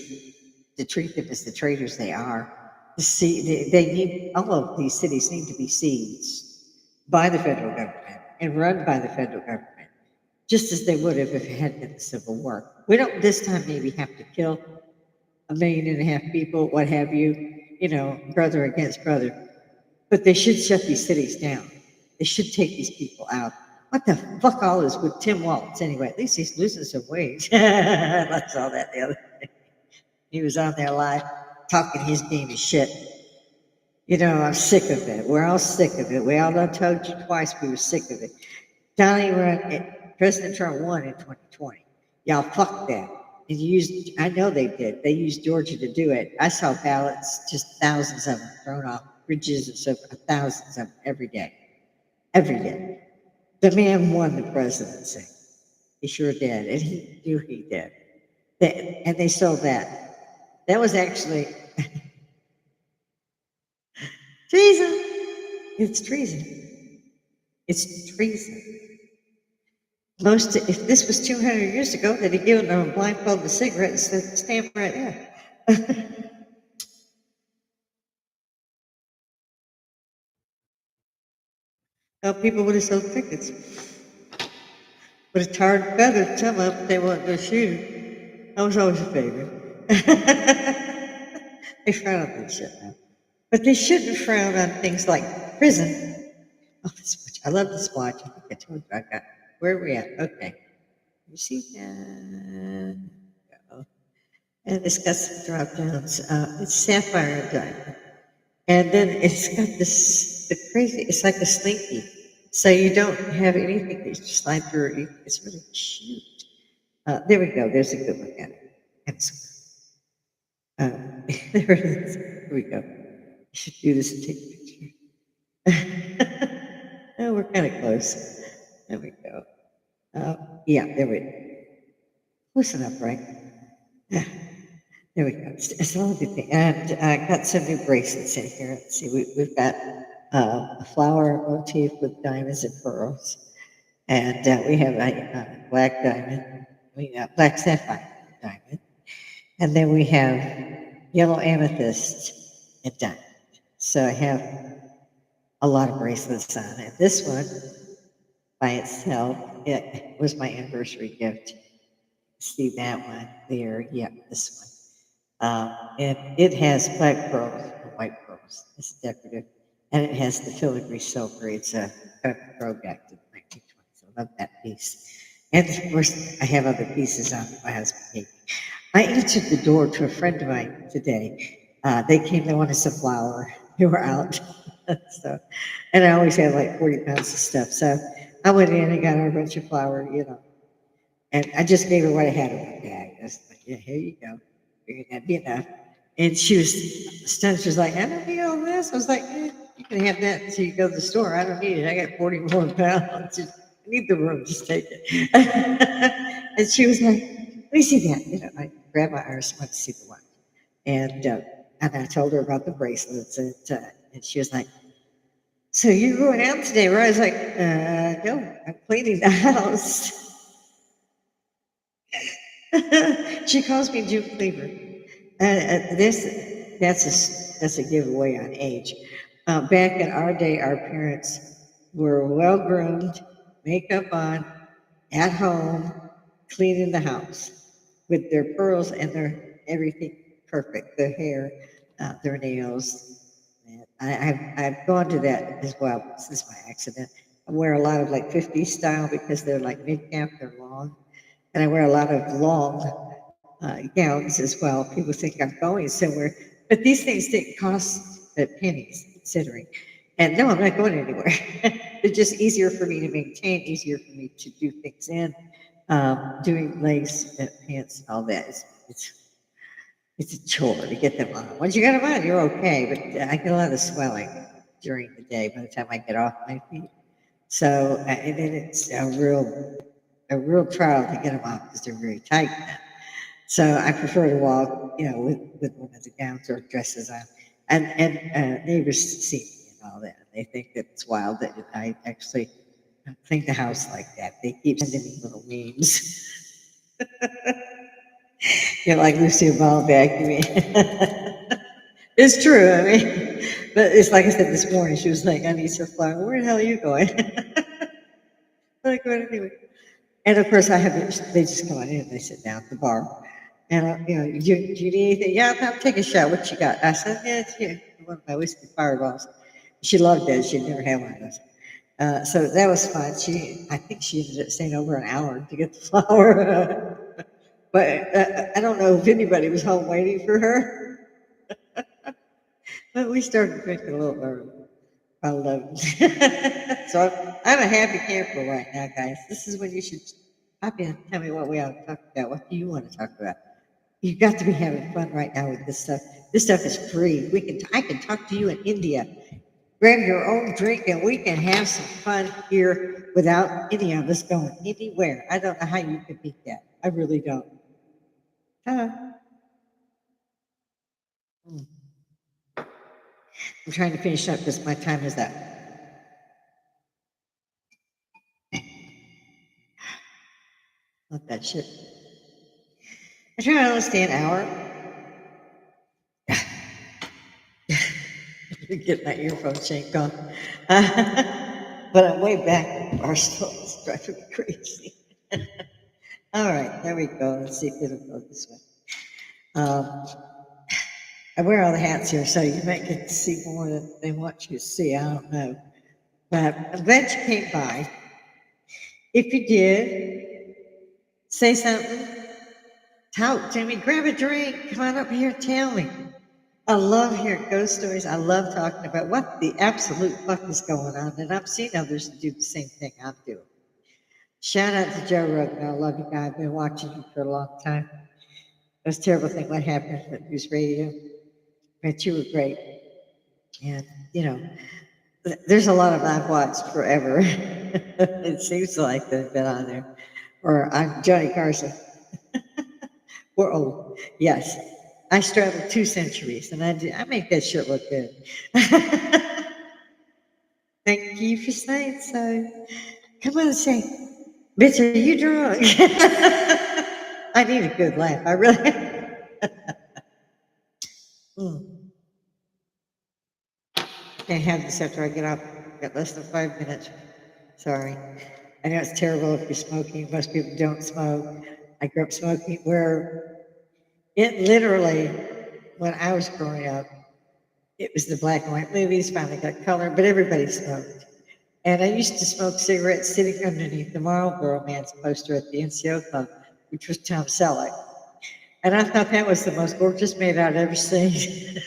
to treat them as the traitors they are. They need, all of these cities need to be seized by the federal government and run by the federal government, just as they would have if it had been the Civil War. We don't this time maybe have to kill 1.5 million people, what have you, brother against brother. But they should shut these cities down. They should take these people out. What the fuck all is with Tim Waltz anyway? At least he's losing some weight. I saw that the other day. He was on there live talking his game of shit. I'm sick of it. We're all sick of it. We all done told you twice we were sick of it. Donnie President Trump won in 2020. Y'all fucked that. And I know they did. They used Georgia to do it. I saw ballots, just thousands of them thrown off bridges and stuff, thousands of them every day. Every day. The man won the presidency. He sure did. And he knew he did. And they sold that. That was actually treason. It's treason. It's treason. If this was 200 years ago, they'd have given them a blindfold with cigarettes and stamp right there. Well, people would have sold tickets. Would have tarred feathered some up if they wanted to shoot. I was always a favorite. They frown on that shit now. But they shouldn't frown on things like prison. Oh, this watch. I love this watch. I think I told you I got. Where are we at? Okay. You see that? Go. And it's got some drop downs. It's sapphire and diamond. And then it's got the crazy, it's like a slinky. So you don't have anything that you just slide through. It's really cute. There we go. There's a good look at it. And uh, there it is. Here we go. You should do this and take a picture. Oh, we're kind of close. There we go. Yeah, there we go. Close enough, right? Yeah, there we go. It's all a good thing. And I got some new bracelets in here. Let's see, we've got a flower motif with diamonds and pearls. And we have a black diamond, we got black sapphire diamond. And then we have yellow amethyst and diamond. So I have a lot of bracelets on it. This one by itself, it was my anniversary gift. See that one there? Yep, this one. And it has black pearls and white pearls. It's decorative. And it has the filigree silver. It's a kind of a throwback to the 1920s. I love that piece. And of course, I have other pieces on my husband gave me. I answered the door to a friend of mine today. They came, they wanted some flour. They were out. So, and I always have like 40 pounds of stuff. So I went in and got her a bunch of flour, and I just gave her what I had in my bag. I was like, yeah, here you go. Figured that'd be enough. And she was stunned. She was like, I don't need all this. I was like, you can have that until you go to the store. I don't need it. I got 40 more pounds. Just, I need the room. Just take it. And she was like, let me see that. I grabbed my arms and went to see the watch. And I told her about the bracelets. And she was like, so you're going out today, right? I was like, no, I'm cleaning the house. She calls me June Cleaver. That's a giveaway on age. Back in our day, our parents were well groomed, makeup on, at home, cleaning the house with their pearls and their everything perfect, their hair, their nails. And I've gone to that as well since my accident. I wear a lot of like 50s style because they're like mid cap, they're long. And I wear a lot of long gowns as well. People think I'm going somewhere, but these things didn't cost pennies, considering. And no, I'm not going anywhere. They're just easier for me to maintain, easier for me to do things in, doing legs, pants, and all that. It's a chore to get them on. Once you get them on, you're okay. But I get a lot of swelling during the day by the time I get off my feet. So, and then it's a real trial to get them off because they're very tight now. So I prefer to walk, with women's gowns or dresses on. And neighbors see me and all that. And they think that it's wild that I actually clean the house like that. They keep sending me little memes. Like Lucy Ball vacuuming. It's true, I mean. But it's like I said this morning, she was like, I need some flour. Where the hell are you going? I'm like, going anyway. And of course, they just come on in and they sit down at the bar. And, do you need anything? Yeah, I'll take a shot. What you got? I said, yeah, it's one of my whiskey fireballs. She loved that. She'd never had one of those. So that was fun. I think she ended up staying over an hour to get the flour. But I don't know if anybody was home waiting for her. But we started drinking a little early. I love it. So I'm a happy camper right now, guys. This is when you should hop in. Tell me what we ought to talk about. What do you want to talk about? You've got to be having fun right now with this stuff. This stuff is free. I can talk to you in India. Grab your own drink and we can have some fun here without any of us going anywhere. I don't know how you can beat that. I really don't. Huh? Hmm. I'm trying to finish up because my time is up. Let that shit. I try to only stay an hour. Get my earphone shanked on. But I'm way back in Barstow. It's driving me crazy. All right, there we go. Let's see if it'll go this way. Um, I wear all the hats here, so you might get to see more than they want you to see. I don't know. But I'm glad you came by. If you did, say something, talk to me, grab a drink, come on up here, tell me. I love hearing ghost stories. I love talking about what the absolute fuck is going on. And I've seen others do the same thing I'm doing. Shout out to Joe Rogan. I love you guy. I've been watching you for a long time. It was a terrible thing what happened with news radio. But you were great. And, you know, there's a lot of I've watched forever. It seems like they've been on there. Or I'm Johnny Carson. We're old. Yes. I straddled 2 centuries and I make that shit look good. Thank you for saying so. Come on and say, bitch, are you drunk? I need a good laugh. I really. Mm. Can't have this after I get up. Got less than 5 minutes. Sorry. I know it's terrible if you're smoking. Most people don't smoke. I grew up smoking where it literally, when I was growing up, it was the black and white movies, finally got color, but everybody smoked. And I used to smoke cigarettes sitting underneath the Marlboro Man's poster at the NCO Club, which was Tom Selleck. And I thought that was the most gorgeous man I'd ever seen.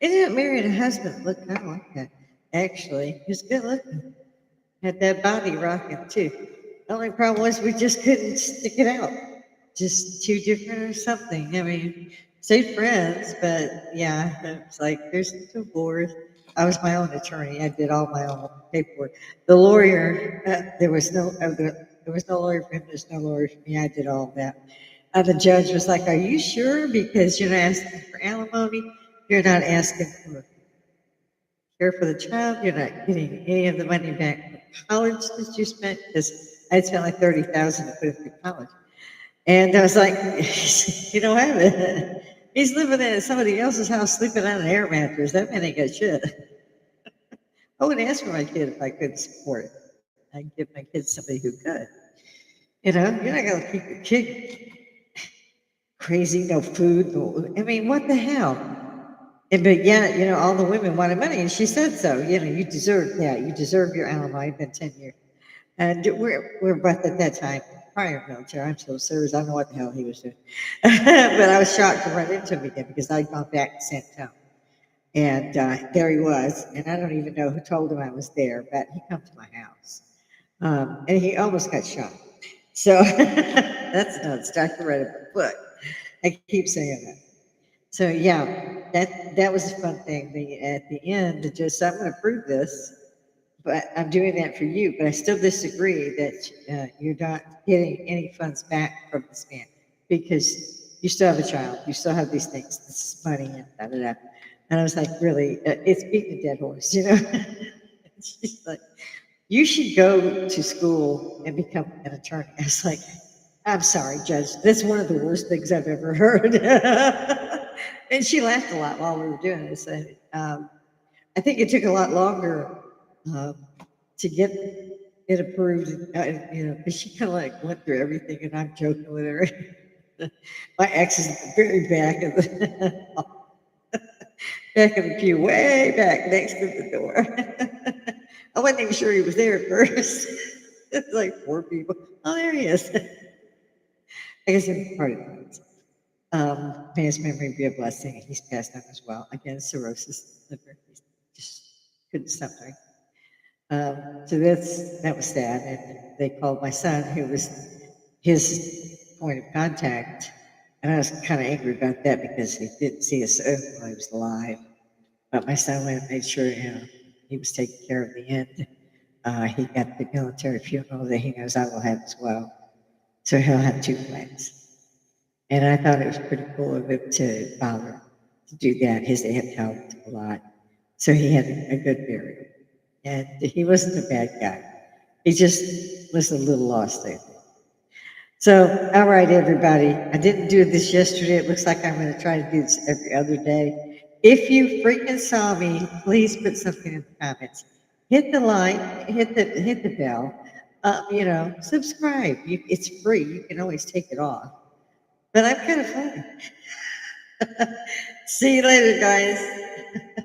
Ended up marrying a husband, looked kind of like that. Actually, he was good looking. Had that body rocking too. The only problem was we just couldn't stick it out. Just too different or something. I mean, stayed friends, but yeah, it's like there's a divorce. I was my own attorney. I did all my own paperwork. The lawyer, there was no lawyer for him. There's no lawyer for me. I did all that. The judge was like, "Are you sure? Because you're not asking for alimony. You're not asking for care for the child. You're not getting any of the money back from college that you spent because I spent like 30,000 to put him through college." And I was like, "You don't have it. He's living in somebody else's house, sleeping on an air mattress. That man ain't got shit." I wouldn't ask for my kid if I couldn't support it. I'd give my kid somebody who could. You know, you're not gonna keep your kid crazy, no food. No, I mean, what the hell? And but yeah, you know, all the women wanted money, and she said so. You know, you deserve that. You deserve your alimony. Been 10 years, and we're both at that time prior military. I'm still service. I don't know what the hell he was doing, but I was shocked to run into him again because I'd gone back to San Antonio, and there he was. And I don't even know who told him I was there, but he come to my house, and he almost got shot. So that's nuts. Dr. Read a book. I keep saying that. So yeah, that was a fun thing. At the end, it just I'm going to prove this, but I'm doing that for you. But I still disagree that you're not getting any funds back from this man because you still have a child, you still have these things, this is money, and da da da. And I was like, really, it's beating a dead horse, you know. It's just like you should go to school and become an attorney. I was like, I'm sorry, Judge. That's one of the worst things I've ever heard. And she laughed a lot while we were doing this. And, I think it took a lot longer um, to get it approved, you know, because she kind of like went through everything, and I'm joking with her. My ex is at the very back of the back of the pew, way back next to the door. I wasn't even sure he was there at first. It's like four people. Oh, there he is. I guess I'm part of it. May his memory be a blessing. He's passed on as well. Again, cirrhosis, liver. He just couldn't stop drinking. So that was sad. And they called my son, who was his point of contact. And I was kind of angry about that because he didn't see his son while he was alive. But my son went and made sure, you know, he was taken care of in the end. He got the military funeral that he knows I will have as well. So he'll have two flags. And I thought it was pretty cool of him to bother to do that. His aunt helped a lot. So he had a good burial. And he wasn't a bad guy. He just was a little lost there. So, all right, everybody. I didn't do this yesterday. It looks like I'm going to try to do this every other day. If you freaking saw me, please put something in the comments. Hit the like, hit the bell. You know, subscribe. It's free. You can always take it off. but I'm kind of funny. See you later, guys.